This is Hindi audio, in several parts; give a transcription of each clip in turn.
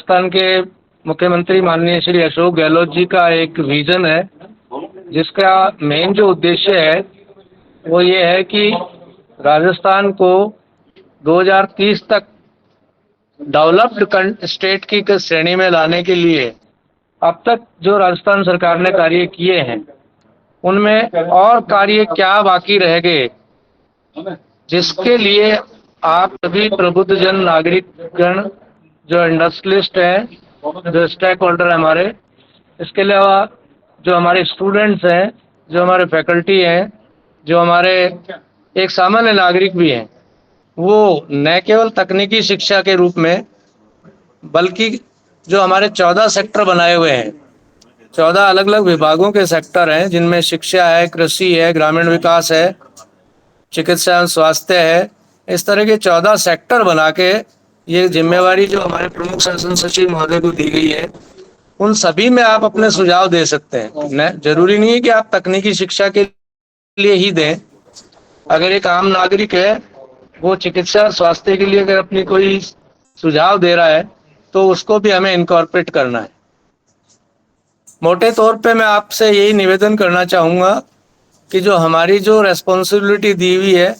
राजस्थान के मुख्यमंत्री माननीय श्री अशोक गहलोत जी का एक विज़न है, जिसका मेन जो उद्देश्य है वो ये है कि राजस्थान को 2030 तक डेवलप्ड स्टेट की श्रेणी में लाने के लिए अब तक जो राजस्थान सरकार ने कार्य किए हैं उनमें और कार्य क्या बाकी रह गए, जिसके लिए आप सभी प्रबुद्धजन नागरिकगण जो इंडस्ट्रियलिस्ट हैं, जो स्टेक होल्डर है हमारे, इसके अलावा जो हमारे स्टूडेंट्स हैं, जो हमारे फैकल्टी हैं, जो हमारे एक सामान्य नागरिक भी हैं, वो न केवल तकनीकी शिक्षा के रूप में बल्कि जो हमारे 14 सेक्टर बनाए हुए हैं, 14 अलग अलग विभागों के सेक्टर हैं, जिनमें शिक्षा है, कृषि है, ग्रामीण विकास है, चिकित्सा एवं स्वास्थ्य है। इस तरह के 14 सेक्टर बना के ये जिम्मेवारी जो हमारे प्रमुख शासन सचिव महोदय को दी गई है, उन सभी में आप अपने सुझाव दे सकते हैं। न जरूरी नहीं है कि आप तकनीकी शिक्षा के लिए ही दें। अगर एक आम नागरिक है, वो चिकित्सा और स्वास्थ्य के लिए अगर अपनी कोई सुझाव दे रहा है तो उसको भी हमें इनकॉर्पोरेट करना है। मोटे तौर पे मैं आपसे यही निवेदन करना चाहूँगा कि जो हमारी जो रेस्पॉन्सिबिलिटी दी हुई है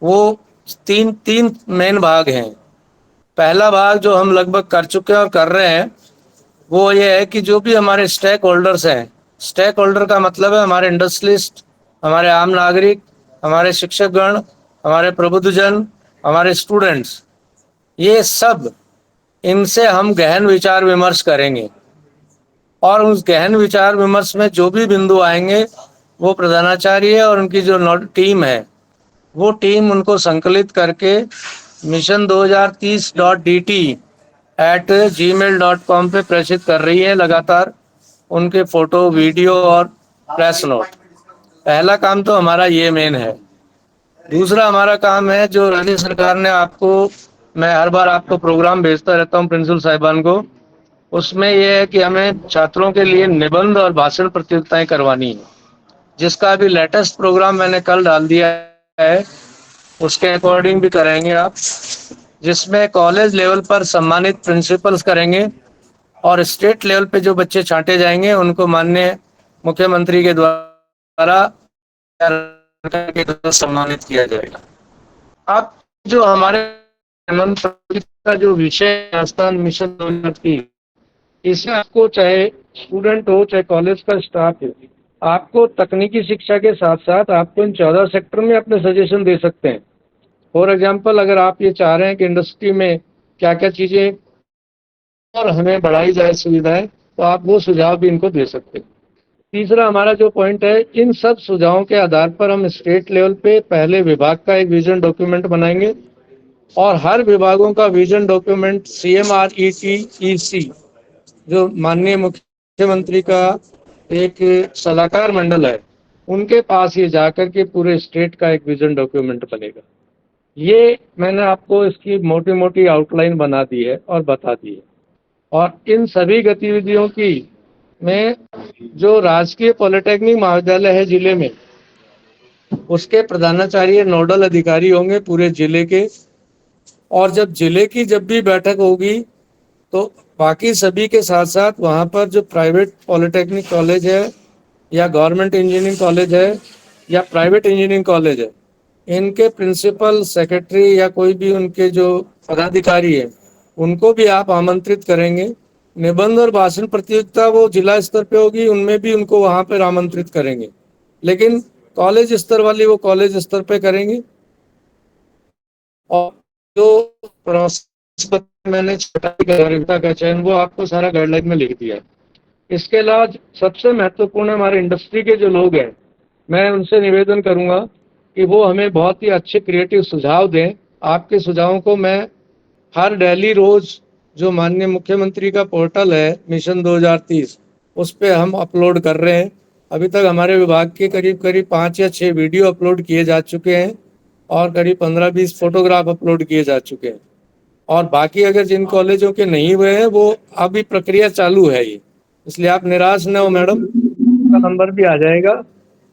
वो तीन मेन भाग हैं। पहला भाग जो हम लगभग कर चुके हैं और कर रहे हैं वो ये है कि जो भी हमारे स्टेक होल्डर्स हैं, स्टेक होल्डर का मतलब है हमारे इंडस्ट्रियलिस्ट, हमारे आम नागरिक, हमारे शिक्षकगण, हमारे प्रबुद्धजन, हमारे स्टूडेंट्स, ये सब, इनसे हम गहन विचार विमर्श करेंगे और उस गहन विचार विमर्श में जो भी बिंदु आएंगे वो प्रधानाचार्य और उनकी जो टीम है वो टीम उनको संकलित करके mission2030.dt@gmail.com पे प्रेषित कर रही है लगातार उनके फोटो, वीडियो और प्रेस नोट। पहला काम तो हमारा ये मेन है। दूसरा हमारा काम है, जो राज्य सरकार ने आपको, मैं हर बार आपको प्रोग्राम भेजता रहता हूँ प्रिंसिपल साहिबान को, उसमें यह है कि हमें छात्रों के लिए निबंध और भाषण प्रतियोगिताएं करवानी है, जिसका अभी लेटेस्ट प्रोग्राम मैंने कल डाल दिया है, उसके अकॉर्डिंग भी कराएंगे आप, जिसमें कॉलेज लेवल पर सम्मानित प्रिंसिपल्स करेंगे और स्टेट लेवल पे जो बच्चे छांटे जाएंगे उनको माननीय मुख्यमंत्री के द्वारा सम्मानित किया जाएगा। अब जो हमारे का जो विषय राजस्थान मिशन 2030, इसमें आपको चाहे स्टूडेंट हो चाहे कॉलेज का स्टाफ हो, आपको तकनीकी शिक्षा के साथ साथ आपको इन 14 सेक्टर में अपने सजेशन दे सकते हैं। फॉर एग्जाम्पल, अगर आप ये चाह रहे हैं कि इंडस्ट्री में क्या क्या चीज़ें और हमें बढ़ाई जाए सुविधाएं, तो आप वो सुझाव भी इनको दे सकते हैं। तीसरा हमारा जो पॉइंट है, इन सब सुझावों के आधार पर हम स्टेट लेवल पे पहले विभाग का एक विजन डॉक्यूमेंट बनाएंगे और हर विभागों का विजन डॉक्यूमेंट CMRETEC, जो माननीय मुख्यमंत्री का एक सलाहकार मंडल है, उनके पास ये जाकर के पूरे स्टेट का एक विजन डॉक्यूमेंट बनेगा। ये मैंने आपको इसकी मोटी मोटी आउटलाइन बना दी है और बता दी है। और इन सभी गतिविधियों की में जो राजकीय पॉलिटेक्निक महाविद्यालय है जिले में, उसके प्रधानाचार्य नोडल अधिकारी होंगे पूरे जिले के, और जब जिले की जब भी बैठक होगी तो बाकी सभी के साथ साथ वहाँ पर जो प्राइवेट पॉलिटेक्निक कॉलेज है या गवर्नमेंट इंजीनियरिंग कॉलेज है या प्राइवेट इंजीनियरिंग कॉलेज है, इनके प्रिंसिपल, सेक्रेटरी या कोई भी उनके जो पदाधिकारी है, उनको भी आप आमंत्रित करेंगे। निबंध और भाषण प्रतियोगिता वो जिला स्तर पे होगी, उनमें भी उनको वहाँ पर आमंत्रित करेंगे, लेकिन कॉलेज स्तर वाली वो कॉलेज स्तर पे करेंगे। और जो मैंने छठा का चयन वो आपको सारा गाइडलाइन में लिख दिया है। इसके अलावा सबसे महत्वपूर्ण हमारे इंडस्ट्री के जो लोग हैं, मैं उनसे निवेदन करूंगा कि वो हमें बहुत ही अच्छे क्रिएटिव सुझाव दें। आपके सुझावों को मैं हर डेली रोज जो माननीय मुख्यमंत्री का पोर्टल है मिशन 2030, उस पर हम अपलोड कर रहे हैं। अभी तक हमारे विभाग के करीब 5 या 6 वीडियो अपलोड किए जा चुके हैं और करीब 15-20 फोटोग्राफ अपलोड किए जा चुके हैं। और बाकी अगर जिन कॉलेजों के नहीं हुए हैं वो अभी प्रक्रिया चालू है ये, इसलिए आप निराश न हो मैडम, का नंबर भी आ जाएगा।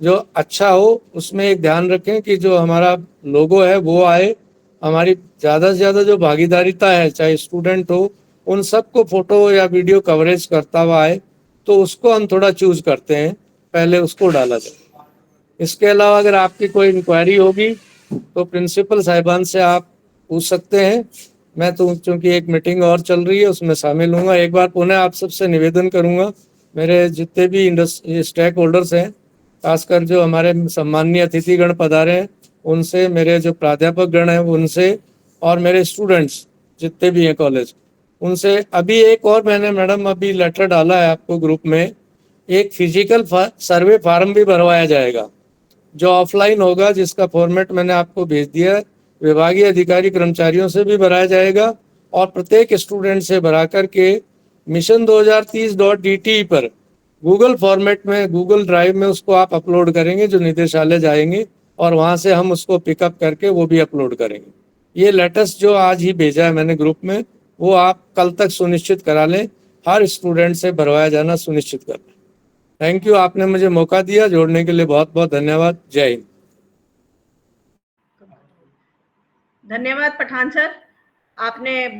जो अच्छा हो उसमें एक ध्यान रखें कि जो हमारा लोगो है वो आए, हमारी ज़्यादा से ज़्यादा जो भागीदारिता है, चाहे स्टूडेंट हो, उन सबको फोटो या वीडियो कवरेज करता हुआ आए, तो उसको हम थोड़ा चूज करते हैं, पहले उसको डाला जाए। इसके अलावा अगर आपकी कोई इंक्वायरी होगी तो प्रिंसिपल साहिबान से आप पूछ सकते हैं। मैं तो चूंकि एक मीटिंग और चल रही है उसमें शामिल हूँगा। एक बार पुनः आप सबसे निवेदन करूँगा, मेरे जितने भी इंडस्ट्री स्टेक होल्डर्स हैं, खासकर जो हमारे सम्माननीय अतिथिगण पधारे हैं उनसे, मेरे जो प्राध्यापक गण हैं उनसे, और मेरे स्टूडेंट्स जितने भी हैं कॉलेज, उनसे अभी एक और मैंने मैडम अभी लेटर डाला है आपको ग्रुप में, एक फिजिकल सर्वे फार्म भी भरवाया जाएगा जो ऑफलाइन होगा, जिसका फॉर्मेट मैंने आपको भेज दिया है। विभागीय अधिकारी कर्मचारियों से भी भराया जाएगा और प्रत्येक स्टूडेंट से भरा करके mission2030.dt पर गूगल फॉर्मेट में, गूगल ड्राइव में उसको आप अपलोड करेंगे, जो निदेशालय जाएंगे और वहां से हम उसको पिकअप करके वो भी अपलोड करेंगे। ये लेटेस्ट जो आज ही भेजा है मैंने ग्रुप में, वो आप कल तक सुनिश्चित करा लें, हर स्टूडेंट से भरवाया जाना सुनिश्चित कर लें। थैंक यू, आपने मुझे मौका दिया, जोड़ने के लिए बहुत बहुत धन्यवाद। जय हिंद। धन्यवाद पठान सर, आपने